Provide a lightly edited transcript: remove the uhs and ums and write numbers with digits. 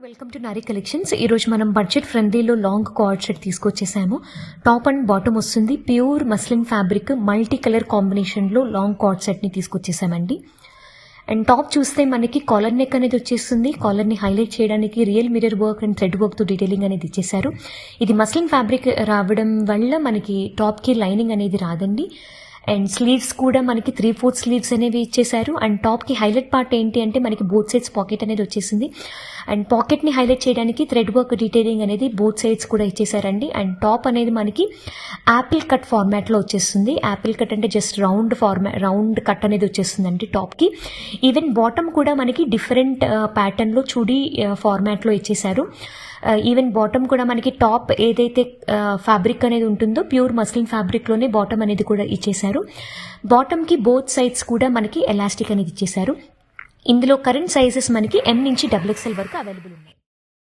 Welcome to Nari collections. ఈరోజు మనం budget ఫ్రెండ్లీలో లాంగ్ కార్డ్ సెట్ తీసుకొచ్చేసాము. టాప్ అండ్ బాటమ్ వస్తుంది. Pure muslin fabric multi colour కాంబినేషన్లో లాంగ్ కార్డ్ సెట్ని తీసుకొచ్చేసామండి. అండ్ టాప్ చూస్తే మనకి కాలర్ నెక్ అనేది వచ్చేస్తుంది. కాలర్ని హైలైట్ చేయడానికి real mirror work and thread వర్క్తో డీటెయిలింగ్ అనేది ఇచ్చేసారు. ఇది మస్లిన్ ఫ్యాబ్రిక్ రావడం వల్ల మనకి టాప్కి లైనింగ్ అనేది రాదండి. అండ్ స్లీవ్స్ కూడా మనకి 3/4 స్లీవ్స్ అనేవి ఇచ్చేసారు. అండ్ టాప్కి హైలైట్ పార్ట్ ఏంటి అంటే మనకి బోత్ సైడ్స్ పాకెట్ అనేది వచ్చేసింది. అండ్ పాకెట్ని హైలైట్ చేయడానికి థ్రెడ్ వర్క్ డీటెయిలింగ్ అనేది బోత్ సైడ్స్ కూడా ఇచ్చేసారండి. అండ్ టాప్ అనేది మనకి యాపిల్ కట్ ఫార్మాట్లో వచ్చేస్తుంది. యాపిల్ కట్ అంటే జస్ట్ రౌండ్ కట్ అనేది వచ్చేస్తుందండి టాప్కి. ఈవెన్ బాటమ్ కూడా మనకి డిఫరెంట్ ప్యాటర్న్లో చూడి ఫార్మాట్లో ఇచ్చేసారు. ఈవెన్ బాటమ్ కూడా మనకి టాప్ ఏదైతే ఫ్యాబ్రిక్ అనేది ఉంటుందో ప్యూర్ మస్లిన్ ఫ్యాబ్రిక్లోనే బాటమ్ అనేది కూడా ఇచ్చేసారు. బాటమ్కి బోత్ సైడ్స్ కూడా మనకి ఎలాస్టిక్ అనేది ఇచ్చేసారు. ఇందులో కరెంట్ సైజెస్ మనకి M నుంచి XXL వరకు అవైలబుల్ ఉన్నాయి.